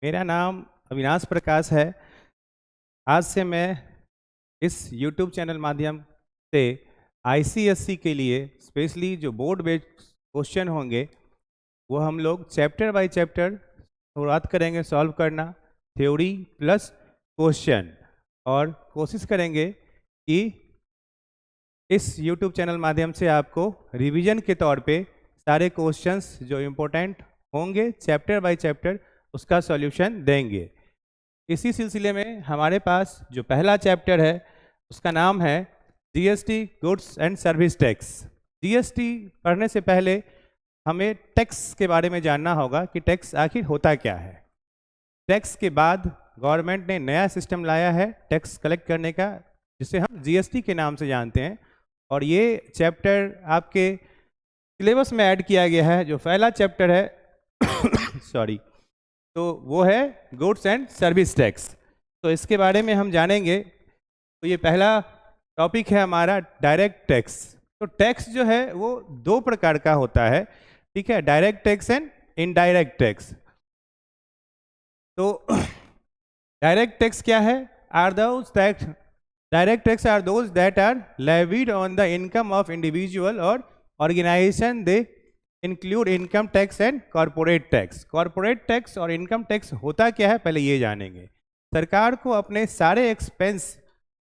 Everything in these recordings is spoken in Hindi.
मेरा नाम अविनाश प्रकाश है। आज से मैं इस YouTube चैनल माध्यम से ICSE के लिए स्पेशली जो बोर्ड बेस्ड क्वेश्चन होंगे वो हम लोग चैप्टर बाय चैप्टर शुरुआत करेंगे सॉल्व करना, थ्योरी प्लस क्वेश्चन, और कोशिश करेंगे कि इस YouTube चैनल माध्यम से आपको रिवीजन के तौर पे सारे क्वेश्चंस जो इम्पोर्टेंट होंगे चैप्टर बाय चैप्टर उसका सॉल्यूशन देंगे। इसी सिलसिले में हमारे पास जो पहला चैप्टर है उसका नाम है GST goods and service tax. GST पढ़ने से पहले हमें टैक्स के बारे में जानना होगा कि टैक्स आखिर होता क्या है। टैक्स के बाद गवर्नमेंट ने नया सिस्टम लाया है टैक्स कलेक्ट करने का, जिसे हम GST के नाम से जानते हैं, और ये चैप्टर आपके सिलेबस में ऐड किया गया है। जो पहला चैप्टर है सॉरी, तो वो है गुड्स एंड सर्विस टैक्स। तो इसके बारे में हम जानेंगे। तो ये पहला टॉपिक है हमारा डायरेक्ट टैक्स। तो टैक्स जो है वो दो प्रकार का होता है, ठीक है, direct tax and indirect tax. तो डायरेक्ट टैक्स क्या है? Direct tax are those that are levied on the income of individual और organisation. They include income tax and corporate tax. Corporate tax और इनकम टैक्स होता क्या है पहले ये जानेंगे। सरकार को अपने सारे एक्सपेंस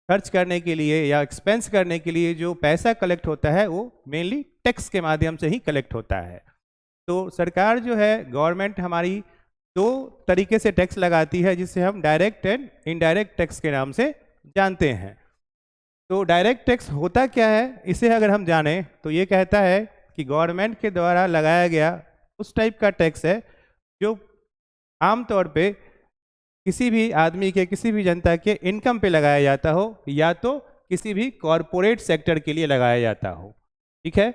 खर्च करने के लिए या एक्सपेंस करने के लिए जो पैसा कलेक्ट होता है वो मेनली टैक्स के माध्यम से ही कलेक्ट होता है। तो सरकार जो है, गवर्नमेंट हमारी दो तरीके से टैक्स लगाती है, जिसे हम डायरेक्ट एंड इनडायरेक्ट टैक्स के नाम से जानते हैं। तो डायरेक्ट टैक्स होता क्या है, इसे अगर हम जानें तो ये कहता है कि गवर्नमेंट के द्वारा लगाया गया उस टाइप का टैक्स है जो आमतौर पे किसी भी आदमी के, किसी भी जनता के इनकम पे लगाया जाता हो, या तो किसी भी कॉरपोरेट सेक्टर के लिए लगाया जाता हो। ठीक है,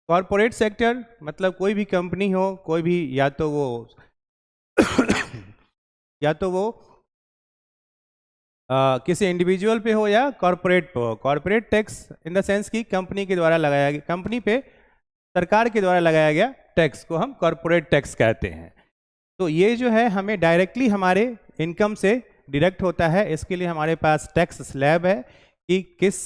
कॉरपोरेट सेक्टर मतलब कोई भी कंपनी हो, कोई भी, या तो वो किसी इंडिविजुअल पे हो या कॉरपोरेट पे हो। Corporate tax in the sense कि कंपनी के द्वारा लगाया गया, कंपनी पे सरकार के द्वारा लगाया गया टैक्स को हम कॉरपोरेट टैक्स कहते हैं। तो ये जो है हमें डायरेक्टली हमारे इनकम से डिडक्ट होता है। इसके लिए हमारे पास टैक्स स्लैब है कि किस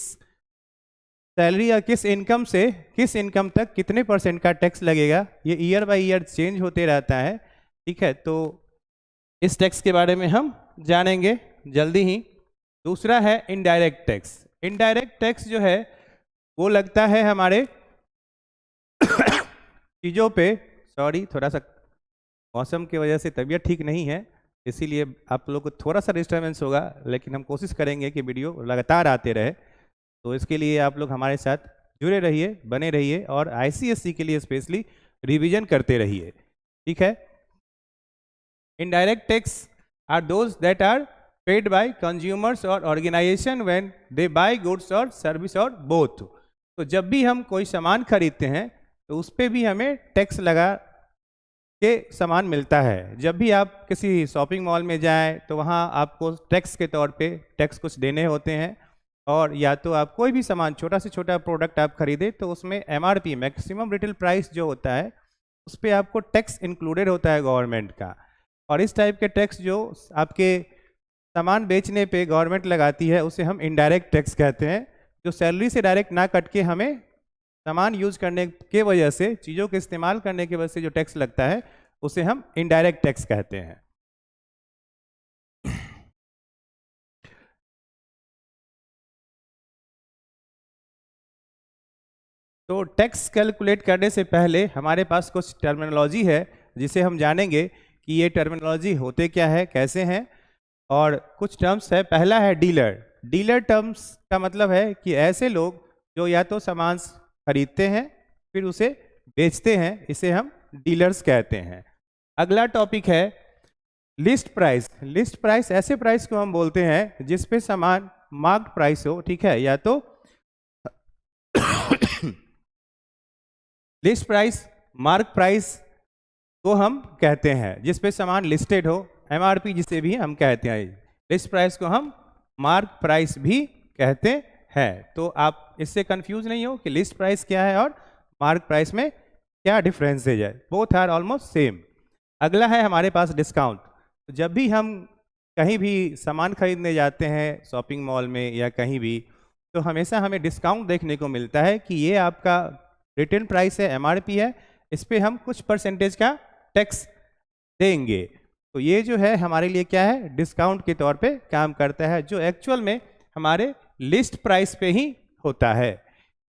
सैलरी या किस इनकम से किस इनकम तक कितने % का टैक्स लगेगा। ये ईयर बाय ईयर चेंज होते रहता है। ठीक है, तो इस टैक्स के बारे में हम जानेंगे जल्दी ही। दूसरा है इनडायरेक्ट टैक्स। इनडायरेक्ट टैक्स जो है वो लगता है हमारे चीज़ों पे, सॉरी थोड़ा सा मौसम की वजह से तबीयत ठीक नहीं है, इसीलिए आप लोग को थोड़ा सा डिस्टर्बेंस होगा, लेकिन हम कोशिश करेंगे कि वीडियो लगातार आते रहे। तो इसके लिए आप लोग हमारे साथ जुड़े रहिए, बने रहिए, और ICSE के लिए स्पेशली रिवीजन करते रहिए। ठीक है, indirect tax are those that are paid by consumers और organisation when they buy goods और सर्विस और बोथ। तो जब भी हम कोई सामान खरीदते हैं तो उस पर भी हमें टैक्स लगा के सामान मिलता है। जब भी आप किसी शॉपिंग मॉल में जाएं तो वहाँ आपको टैक्स के तौर पे टैक्स कुछ देने होते हैं, और या तो आप कोई भी सामान, छोटा से छोटा प्रोडक्ट आप खरीदें तो उसमें MRP मैक्सिमम रिटेल प्राइस जो होता है उस पर आपको टैक्स इंक्लूडेड होता है गवर्नमेंट का। और इस टाइप के टैक्स जो आपके सामान बेचने पे गवर्नमेंट लगाती है उसे हम इनडायरेक्ट टैक्स कहते हैं। जो सैलरी से डायरेक्ट ना कट के हमें सामान यूज करने के वजह से, चीज़ों के इस्तेमाल करने की वजह से जो टैक्स लगता है उसे हम इनडायरेक्ट टैक्स कहते हैं। तो टैक्स कैलकुलेट करने से पहले हमारे पास कुछ टर्मिनोलॉजी है जिसे हम जानेंगे कि ये टर्मिनोलॉजी होते क्या है, कैसे हैं, और कुछ टर्म्स है। पहला है डीलर। डीलर टर्म्स का मतलब है कि ऐसे लोग जो या तो सामान खरीदते हैं फिर उसे बेचते हैं, इसे हम डीलर्स कहते हैं। अगला टॉपिक है लिस्ट प्राइस। लिस्ट प्राइस ऐसे प्राइस को हम बोलते हैं जिस पे सामान मार्क्ड प्राइस हो, ठीक है, या तो लिस्ट प्राइस, मार्क प्राइस को हम कहते हैं जिस पे सामान लिस्टेड हो, MRP जिसे भी हम कहते हैं। लिस्ट प्राइस को हम मार्क प्राइस भी कहते हैं। तो आप इससे कंफ्यूज नहीं हो कि लिस्ट प्राइस क्या है और मार्क प्राइस में क्या डिफरेंसेज है। Both are almost same. अगला है हमारे पास डिस्काउंट। तो जब भी हम कहीं भी सामान खरीदने जाते हैं शॉपिंग मॉल में या कहीं भी, तो हमेशा हमें डिस्काउंट देखने को मिलता है कि ये आपका रिटेल प्राइस है, एमआरपी है, इस पे हम कुछ परसेंटेज का टैक्स देंगे। तो ये जो है हमारे लिए क्या है, डिस्काउंट के तौर पे काम करता है, जो एक्चुअल में हमारे लिस्ट प्राइस पे ही होता है,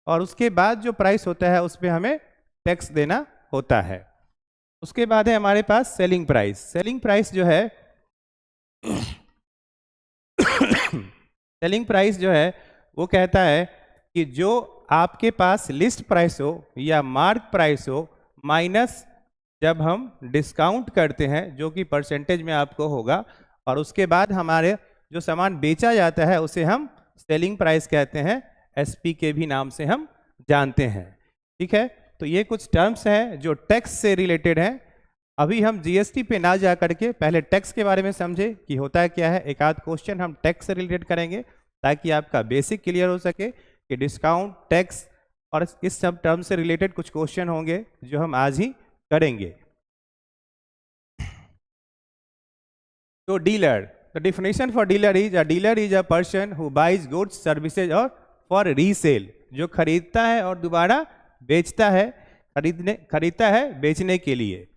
और उसके बाद जो प्राइस होता है उस पर हमें टैक्स देना होता है। उसके बाद है हमारे पास सेलिंग प्राइस। सेलिंग प्राइस जो है सेलिंग प्राइस जो है वो कहता है कि जो आपके पास लिस्ट प्राइस हो या मार्क प्राइस हो माइनस जब हम डिस्काउंट करते हैं जो कि परसेंटेज में आपको होगा, और उसके बाद हमारे जो सामान बेचा जाता है उसे हम सेलिंग प्राइस कहते हैं, एसपी के भी नाम से हम जानते हैं। ठीक है, तो ये कुछ टर्म्स हैं जो टैक्स से रिलेटेड हैं। अभी हम जीएसटी पे ना जा करके पहले टैक्स के बारे में समझे कि होता है क्या है। एक आध क्वेश्चन हम टैक्स से रिलेटेड करेंगे ताकि आपका बेसिक क्लियर हो सके कि डिस्काउंट, टैक्स और इस सब टर्म से रिलेटेड कुछ क्वेश्चन होंगे जो हम आज ही करेंगे। तो dealer, the definition for dealer is a person who buys goods services और फॉर रीसेल, जो खरीदता है और दोबारा बेचता है, खरीदता है बेचने के लिए।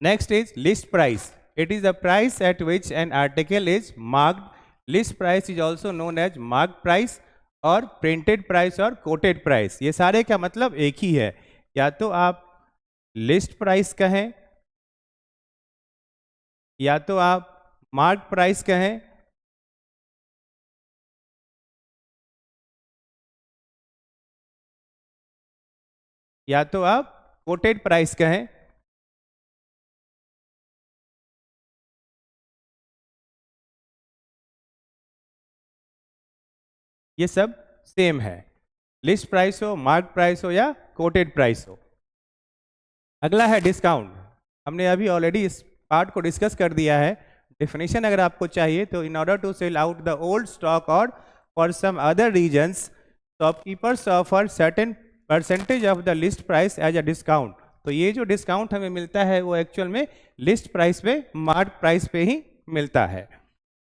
Next is list price. It is the price at which an article is marked. List price is also known as mark price और प्रिंटेड प्राइस और कोटेड प्राइस। ये सारे का मतलब एक ही है, या तो आप लिस्ट प्राइस कहें या तो आप मार्क प्राइस कहें या तो आप कोटेड प्राइस कहें। ये सब सेम है, लिस्ट प्राइस हो, मार्क प्राइस हो या कोटेड प्राइस हो। अगला है डिस्काउंट। हमने अभी ऑलरेडी इस पार्ट को डिस्कस कर दिया है। डेफिनेशन अगर आपको चाहिए तो in order to sell out the old stock और for some other reasons shopkeepers offer certain percentage of the list price as a discount. तो ये जो डिस्काउंट हमें मिलता है वो एक्चुअल में लिस्ट प्राइस पे, मार्क प्राइस पे ही मिलता है।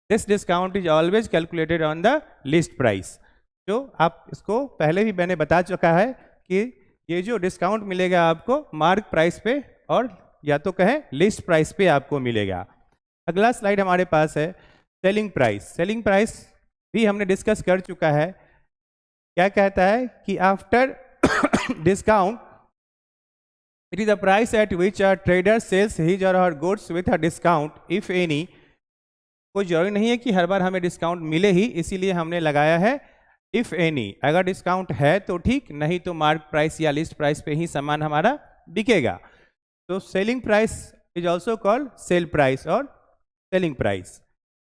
This discount is always calculated on the list price. जो आप इसको पहले भी मैंने बता चुका है कि ये जो डिस्काउंट मिलेगा आपको मार्क प्राइस पे और या तो कहें लिस्ट प्राइस पे आपको मिलेगा। अगला स्लाइड हमारे पास है सेलिंग प्राइस। सेलिंग प्राइस भी हमने डिस्कस कर चुका है। क्या कहता है कि after discount it is the price at which a trader sells his or her goods with a discount if any. कोई जरूरी नहीं है कि हर बार हमें डिस्काउंट मिले ही, इसीलिए हमने लगाया है इफ एनी। अगर डिस्काउंट है तो ठीक, नहीं तो मार्क प्राइस या लिस्ट प्राइस पे ही सामान हमारा बिकेगा। तो selling price is also called sale price और सेलिंग प्राइस।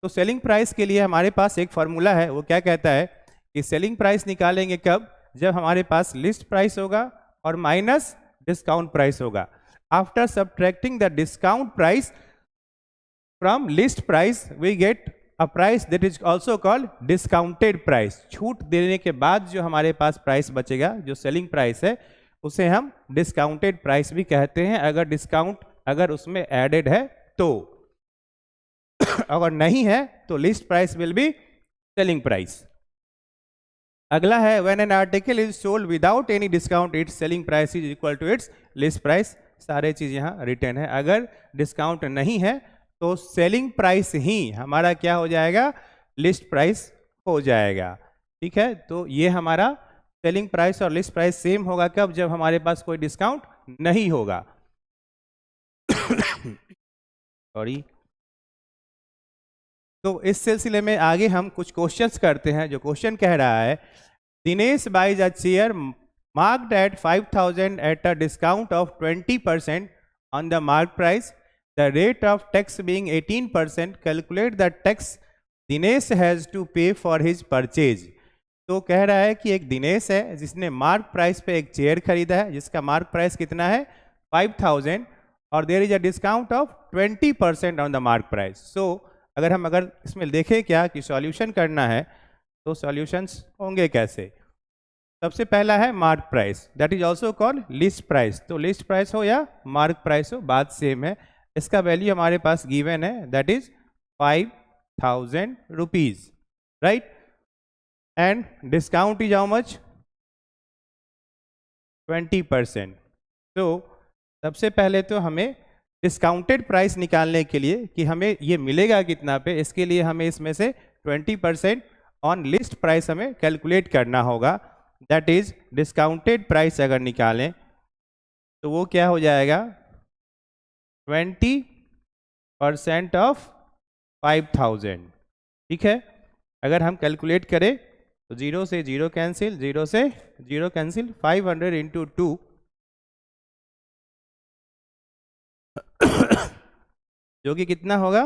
तो सेलिंग प्राइस के लिए हमारे पास एक फॉर्मूला है, वो क्या कहता है कि सेलिंग प्राइस निकालेंगे कब, जब हमारे पास लिस्ट प्राइस होगा और माइनस डिस्काउंट प्राइस होगा। After subtracting the discount price from list price we get a price that is also called discounted price. छूट देने के बाद जो हमारे पास प्राइस बचेगा, जो सेलिंग प्राइस है, उसे हम डिस्काउंटेड प्राइस भी कहते हैं अगर डिस्काउंट अगर उसमें एडेड है तो। अगर नहीं है तो list price will be selling price. अगला है when an article is sold without any discount its selling price is equal to its list price. सारे चीज यहाँ रिटर्न है। अगर डिस्काउंट नहीं है तो सेलिंग प्राइस ही हमारा क्या हो जाएगा, लिस्ट प्राइस हो जाएगा। ठीक है, तो ये हमारा सेलिंग प्राइस और लिस्ट प्राइस सेम होगा कब, जब हमारे पास कोई डिस्काउंट नहीं होगा। सॉरी। तो इस सिलसिले में आगे हम कुछ क्वेश्चंस करते हैं। जो क्वेश्चन कह रहा है Dinesh buys a chair marked at 5000 at a discount of 20% on the mark price, the rate of tax being 18%, calculate the tax Dinesh has to pay for his purchase. तो कह रहा है कि एक दिनेश है जिसने मार्क प्राइस पे एक चेयर खरीदा है जिसका मार्क प्राइस कितना है 5000 और there is a discount of 20% on the mark price. So अगर इसमें देखें क्या कि सॉल्यूशन करना है तो सॉल्यूशंस होंगे कैसे। सबसे पहला है mark price, that is also called list price. तो लिस्ट प्राइस हो या मार्क प्राइस हो, बात सेम है। इसका वैल्यू हमारे पास गिवन है, that is 5000 rupees, right. And discount is how much, 20%। तो सबसे पहले तो हमें डिस्काउंटेड प्राइस निकालने के लिए कि हमें ये मिलेगा कितना पे, इसके लिए हमें इसमें से 20% ऑन लिस्ट प्राइस हमें कैलकुलेट करना होगा। दैट इज डिस्काउंटेड प्राइस अगर निकालें तो वो क्या हो जाएगा, 20% ऑफ 5000, ठीक है। अगर हम कैलकुलेट करें तो 0 से 0 कैंसिल, 0 से 0 कैंसिल, 500 इंटू 2 जो कि कितना होगा,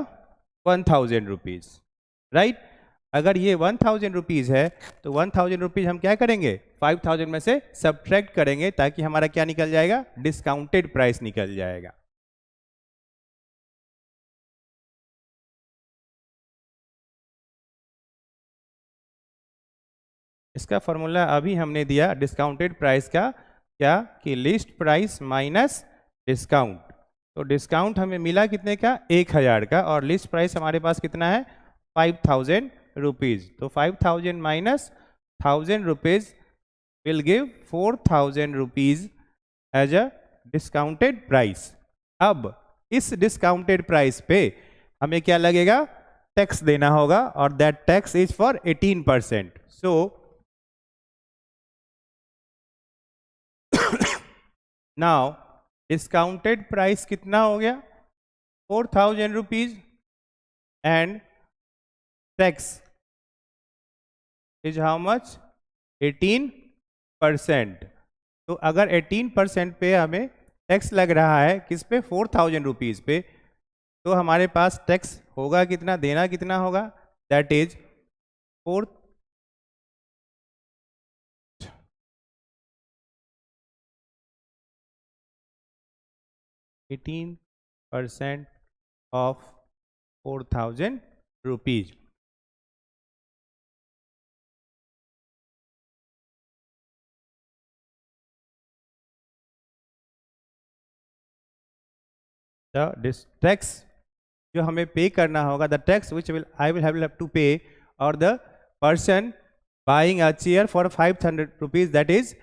1000 रुपीज़, राइट। अगर ये 1000 रुपीज़ है तो 1000 रुपीज़ हम क्या करेंगे, 5000 में से सब्ट्रैक्ट करेंगे, ताकि हमारा क्या निकल जाएगा, डिस्काउंटेड प्राइस निकल जाएगा। इसका फॉर्मूला अभी हमने दिया डिस्काउंटेड प्राइस का, क्या कि लिस्ट प्राइस माइनस डिस्काउंट। तो डिस्काउंट हमें मिला कितने का, 1000 का, और लिस्ट प्राइस हमारे पास कितना है, 5000 रुपीज़। तो 5000 minus 1000 rupees will give 4000 rupees as a discounted price. अब इस डिस्काउंटेड प्राइस पे हमें क्या लगेगा, टैक्स देना होगा, और that tax is for 18%। So now discounted price कितना हो गया, 4000 rupees, and tax is how much, 18%। तो अगर 18% पे हमें टैक्स लग रहा है किस पे, 4000 रुपीज़ पे, तो हमारे पास टैक्स होगा कितना, देना कितना होगा, that is 18% of 4000 rupees. The tax जो हमें पे करना होगा, the tax which I will have to pay, or the person buying a chair for 500 rupees, that is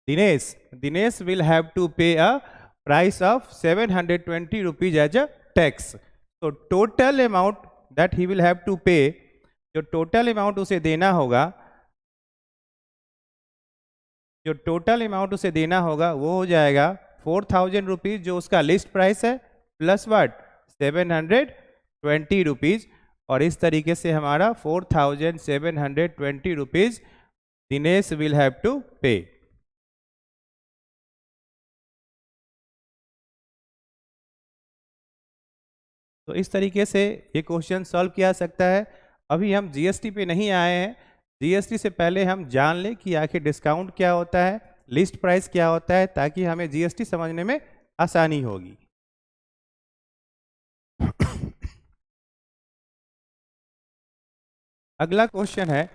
Dinesh. Dinesh will have to pay a price of 720 rupees as a tax. So total amount that he will have to pay, जो total amount उसे देना होगा, जो टोटल अमाउंट उसे देना होगा वो हो जाएगा 4000 रुपीज़, जो उसका लिस्ट प्राइस है, प्लस व्हाट, 720 रुपीज़। और इस तरीके से हमारा 4720 rupees Dinesh will have to pay. तो इस तरीके से ये क्वेश्चन सॉल्व किया जा सकता है। अभी हम जीएसटी पे नहीं आए हैं, जीएसटी से पहले हम जान लें कि आखिर डिस्काउंट क्या होता है, लिस्ट प्राइस क्या होता है, ताकि हमें जीएसटी समझने में आसानी होगी। अगला क्वेश्चन है,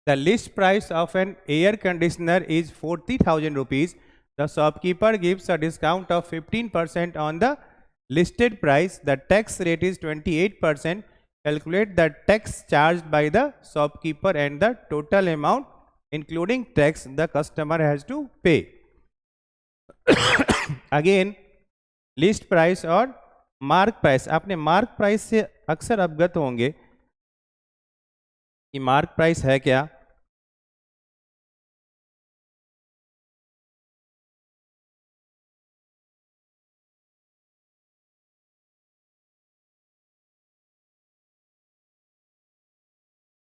the list price of an air conditioner is 40,000 rupees, the shopkeeper gives a discount of 15% on the listed price, the tax rate is 28%, calculate the tax charged by the shopkeeper and the total amount including tax the customer has to pay. Again list price और मार्क प्राइस, आपने मार्क प्राइस से अक्सर अवगत होंगे कि मार्क प्राइस है क्या।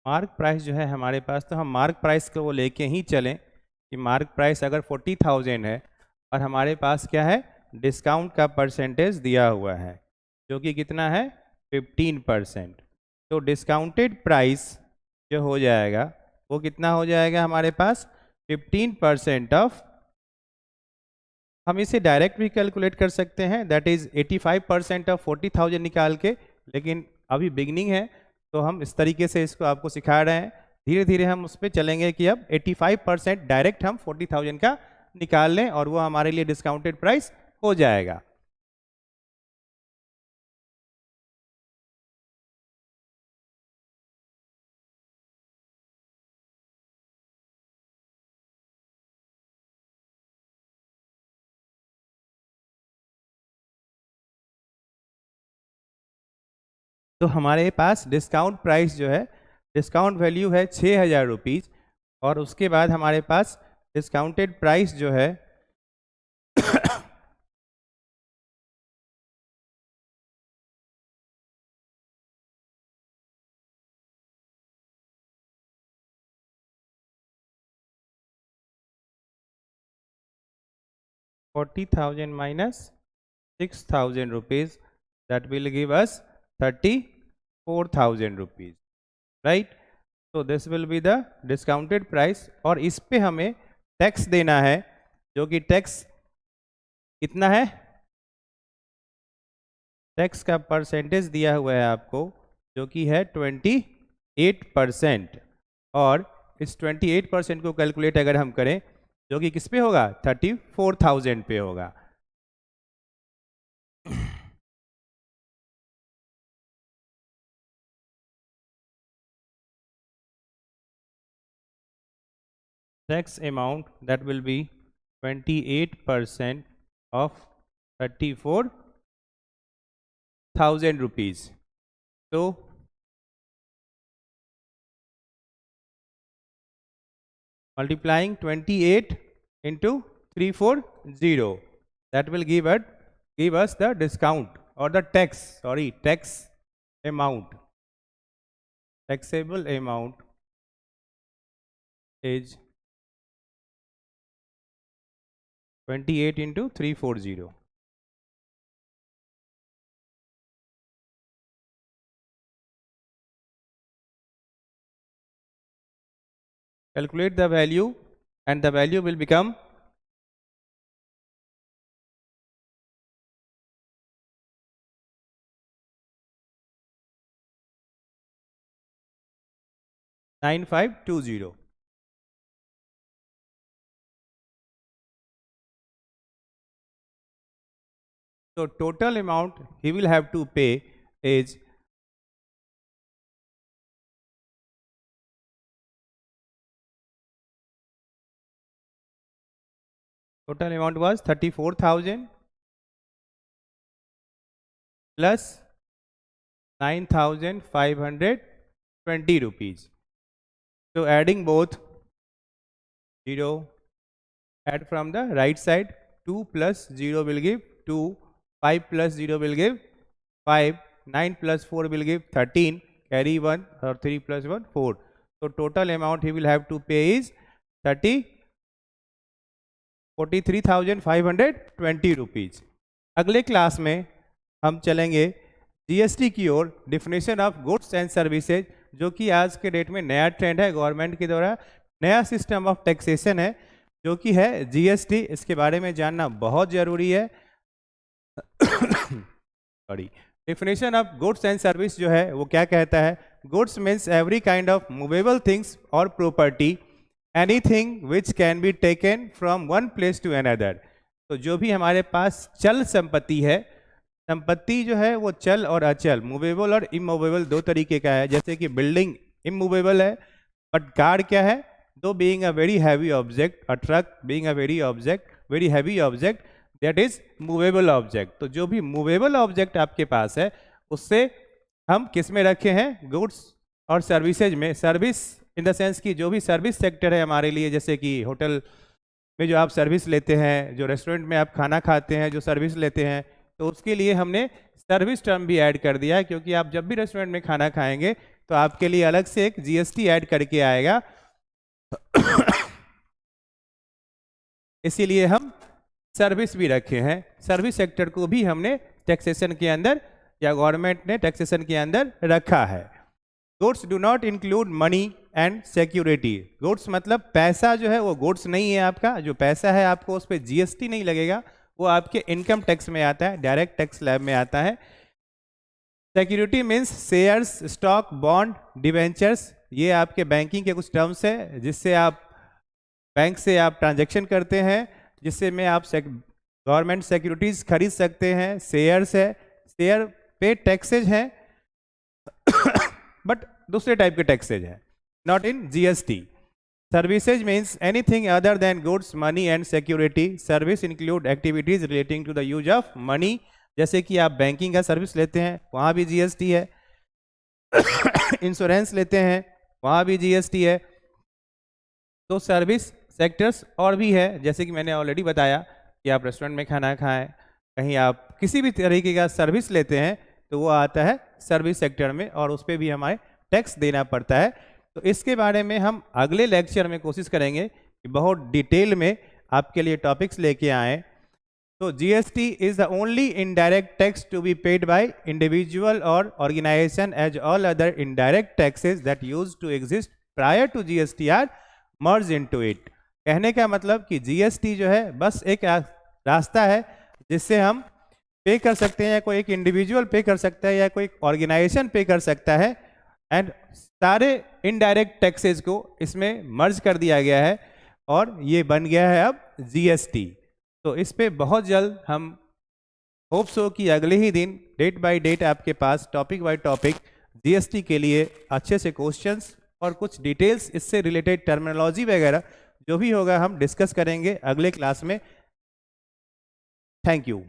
मार्क प्राइस जो है हमारे पास, तो हम मार्क प्राइस को वो लेके ही चलें कि मार्क प्राइस अगर 40,000 है और हमारे पास क्या है, डिस्काउंट का परसेंटेज दिया हुआ है जो कि कितना है, 15%। तो डिस्काउंटेड प्राइस जो हो जाएगा वो कितना हो जाएगा हमारे पास, 15% ऑफ, हम इसे डायरेक्ट भी कैलकुलेट कर सकते हैं, दैट इज 85% ऑफ 40,000 निकाल के, लेकिन अभी बिगनिंग है तो हम इस तरीके से इसको आपको सिखा रहे हैं धीरे धीरे हम उस पर चलेंगे कि अब 85% डायरेक्ट हम 40,000 का निकाल लें और वो हमारे लिए डिस्काउंटेड प्राइस हो जाएगा। तो हमारे पास डिस्काउंट प्राइस जो है, डिस्काउंट वैल्यू है 6,000 रुपीज़, और उसके बाद हमारे पास डिस्काउंटेड प्राइस जो है 40,000 minus 6,000 rupees, that will give us 34,000 rupees, right? So this will be the discounted price, और इस पे हमें टैक्स देना है, जो कि टैक्स कितना है, टैक्स का परसेंटेज दिया हुआ है आपको, जो कि है 28%, और इस 28% को कैलकुलेट अगर हम करें, जो कि किस पे होगा, 34,000 पे होगा। Tax amount, that will be 28% of 34,000 rupees. So multiplying 28 into 340, that will give us the discount or the tax amount. Taxable amount is 28 into 340. Calculate the value, and the value will become 9520. So total amount he will have to pay is total amount was 34,000 plus 9,520 rupees. So adding both, 0, add from the right side, 2 plus 0 will give 2, 5 plus 0 will give 5, 9 plus 4 will give 13, carry 1, or 3 plus 1, 4. So total amount he will have to pay is 43,520 rupees. अगले क्लास में हम चलेंगे जीएसटी की ओर, definition of goods and services, जो कि आज के डेट में नया ट्रेंड है, गवर्नमेंट के द्वारा नया सिस्टम ऑफ टैक्सेशन है, जो कि है जीएसटी। इसके बारे में जानना बहुत ज़रूरी है। Sorry, definition of goods and service जो है वो क्या कहता है, goods means every kind of movable things और property, anything which can be taken from one place to another. तो जो भी हमारे पास चल संपत्ति है, संपत्ति जो है वो चल और अचल, मूवेबल और इमूवेबल दो तरीके का है। जैसे कि बिल्डिंग इमूवेबल है, बट कार क्या है, दो being a very heavy object, a truck being a very heavy object, that is movable object. तो जो भी मूवेबल ऑब्जेक्ट आपके पास है, उससे हम किस में रखे हैं, गुड्स और सर्विसेज में। सर्विस इन द सेंस कि जो भी सर्विस सेक्टर है हमारे लिए, जैसे कि होटल में जो आप सर्विस लेते हैं, जो रेस्टोरेंट में आप खाना खाते हैं, जो सर्विस लेते हैं, तो उसके लिए हमने सर्विस टर्म भी ऐड कर दिया है, क्योंकि आप जब भी रेस्टोरेंट में खाना खाएंगे तो आपके लिए अलग से एक जीएसटी ऐड करके आएगा। इसीलिए हम सर्विस भी रखे हैं। सर्विस सेक्टर को भी हमने टैक्सेशन के अंदर, या गवर्नमेंट ने टैक्सेशन के अंदर रखा है। Goods do not include money and security. Goods मतलब पैसा जो है वो गुड्स नहीं है आपका, जो पैसा है आपको उस पर जीएसटी नहीं लगेगा, वो आपके इनकम टैक्स में आता है, डायरेक्ट टैक्स स्लैब में आता है। Security means shares, stock, bond, debentures, ये आपके बैंकिंग के कुछ टर्म्स है जिससे आप बैंक से आप ट्रांजैक्शन करते हैं, जिससे में आप गवर्नमेंट सिक्योरिटीज खरीद सकते हैं, शेयर्स है, शेयर पे टैक्सेज हैं बट दूसरे टाइप के टैक्सेज हैं, not in GST. Services means anything other than goods, money and security. Service include activities relating to the use of money, जैसे कि आप बैंकिंग का सर्विस लेते हैं वहाँ भी जीएसटी है इंश्योरेंस लेते हैं वहाँ भी जीएसटी है। तो सर्विस सेक्टर्स और भी है, जैसे कि मैंने ऑलरेडी बताया कि आप रेस्टोरेंट में खाना खाएं, कहीं आप किसी भी तरीके का सर्विस लेते हैं तो वो आता है सर्विस सेक्टर में और उस पर भी हमारे टैक्स देना पड़ता है। तो इसके बारे में हम अगले लेक्चर में कोशिश करेंगे कि बहुत डिटेल में आपके लिए टॉपिक्स लेके आएँ। तो GST is the only indirect tax to be paid by individual और organisation, as all other indirect taxes that use to exist prior to GST are merge into it. कहने का मतलब कि जीएसटी जो है बस एक रास्ता है जिससे हम पे कर सकते हैं, या कोई एक इंडिविजुअल पे कर सकता है या कोई ऑर्गेनाइजेशन पे कर सकता है, एंड सारे इनडायरेक्ट टैक्सेस को इसमें मर्ज कर दिया गया है और ये बन गया है अब जीएसटी। तो इस पे बहुत जल्द हम होप्स हो कि अगले ही दिन डेट बाय डेट आपके पास टॉपिक बाय टॉपिक जीएसटी के लिए अच्छे से क्वेश्चंस और कुछ डिटेल्स इससे रिलेटेड टर्मिनोलॉजी वगैरह जो भी होगा हम डिस्कस करेंगे अगले क्लास में। Thank you.